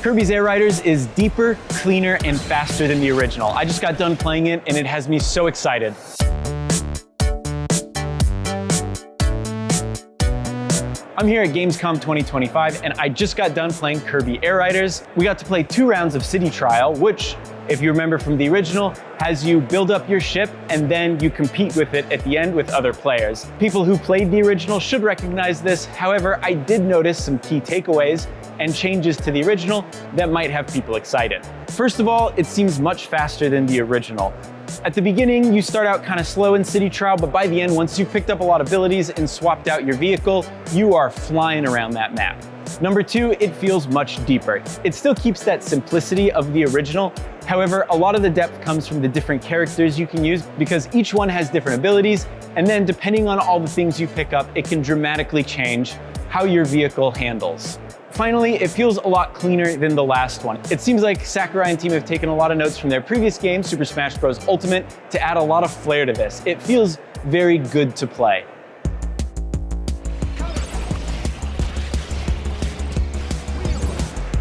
Kirby's Air Riders is deeper, cleaner, and faster than the original. I just got done playing it and it has me so excited. I'm here at Gamescom 2025 and I just got done playing Kirby Air Riders. We got to play 2 rounds of City Trial, which, if you remember from the original, has you build up your ship and then you compete with it at the end with other players. People who played the original should recognize this. However, I did notice some key takeaways and changes to the original that might have people excited. First of all, it seems much faster than the original. At the beginning, you start out kind of slow in City Trial, but by the end, once you've picked up a lot of abilities and swapped out your vehicle, you are flying around that map. Number 2, it feels much deeper. It still keeps that simplicity of the original. However, a lot of the depth comes from the different characters you can use because each one has different abilities, and then depending on all the things you pick up, it can dramatically change how your vehicle handles. Finally, it feels a lot cleaner than the last one. It seems like Sakurai and team have taken a lot of notes from their previous game, Super Smash Bros. Ultimate, to add a lot of flair to this. It feels very good to play.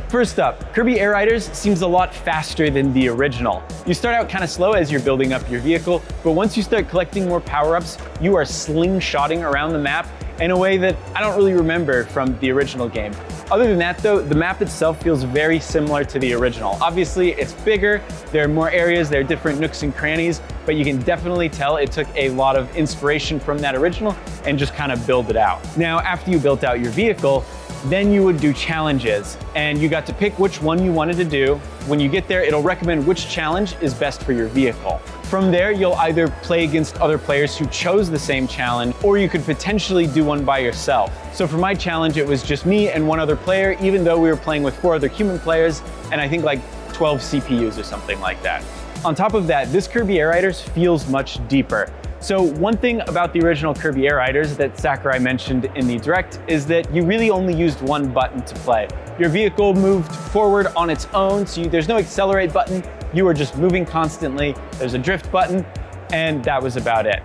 First up, Kirby Air Riders seems a lot faster than the original. You start out kind of slow as you're building up your vehicle, but once you start collecting more power-ups, you are slingshotting around the map in a way that I don't really remember from the original game. Other than that though, the map itself feels very similar to the original. Obviously, it's bigger, there are more areas, there are different nooks and crannies, but you can definitely tell it took a lot of inspiration from that original and just kind of build it out. Now, after you built out your vehicle, then you would do challenges, and you got to pick which one you wanted to do. When you get there, it'll recommend which challenge is best for your vehicle. From there, you'll either play against other players who chose the same challenge, or you could potentially do one by yourself. So for my challenge, it was just me and one other player, even though we were playing with 4 other human players, and I think like 12 CPUs or something like that. On top of that, this Kirby Air Riders feels much deeper. So one thing about the original Kirby Air Riders that Sakurai mentioned in the Direct is that you really only used one button to play. Your vehicle moved forward on its own, so there's no accelerate button. You were just moving constantly. There's a drift button, and that was about it.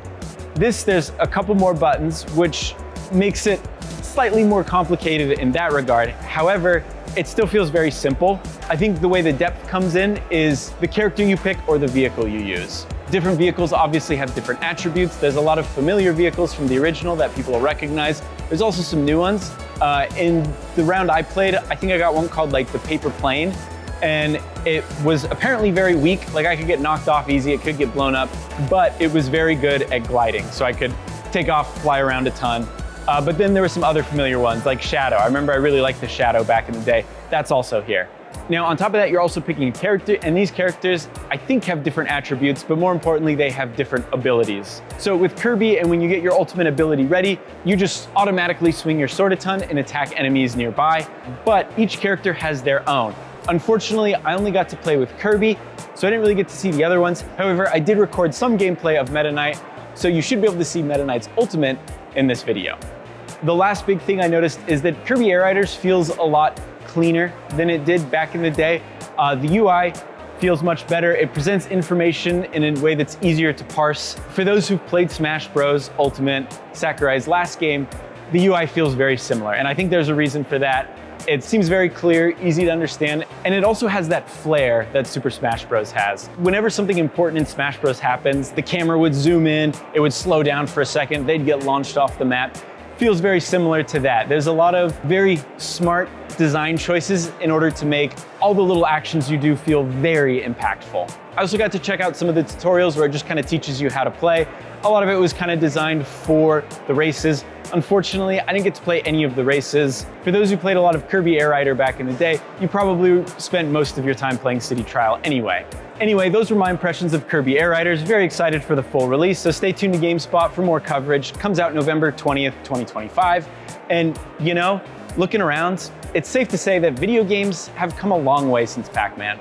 There's a couple more buttons, which makes it slightly more complicated in that regard. However, it still feels very simple. I think the way the depth comes in is the character you pick or the vehicle you use. Different vehicles obviously have different attributes. There's a lot of familiar vehicles from the original that people will recognize. There's also some new ones. In the round I played, I think I got one called like the paper plane, and it was apparently very weak. Like I could get knocked off easy, it could get blown up, but it was very good at gliding. So I could take off, fly around a ton. But then there were some other familiar ones like Shadow. I remember I really liked the Shadow back in the day. That's also here. Now, on top of that, you're also picking a character, and these characters, I think, have different attributes, but more importantly, they have different abilities. So with Kirby, and when you get your ultimate ability ready, you just automatically swing your sword a ton and attack enemies nearby, but each character has their own. Unfortunately, I only got to play with Kirby, so I didn't really get to see the other ones. However, I did record some gameplay of Meta Knight, so you should be able to see Meta Knight's ultimate in this video. The last big thing I noticed is that Kirby Air Riders feels a lot cleaner than it did back in the day. The UI feels much better. It presents information in a way that's easier to parse. For those who've played Smash Bros. Ultimate, Sakurai's last game, the UI feels very similar, and I think there's a reason for that. It seems very clear, easy to understand, and it also has that flair that Super Smash Bros. Has. Whenever something important in Smash Bros. Happens, the camera would zoom in, it would slow down for a second, they'd get launched off the map. Feels very similar to that. There's a lot of very smart design choices in order to make all the little actions you do feel very impactful. I also got to check out some of the tutorials where it just kind of teaches you how to play. A lot of it was kind of designed for the races. Unfortunately, I didn't get to play any of the races. For those who played a lot of Kirby Air Rider back in the day, you probably spent most of your time playing City Trial anyway. Anyway, those were my impressions of Kirby Air Riders. Very excited for the full release, so stay tuned to GameSpot for more coverage. Comes out November 20th, 2025. And you know, looking around, it's safe to say that video games have come a long way since Pac-Man.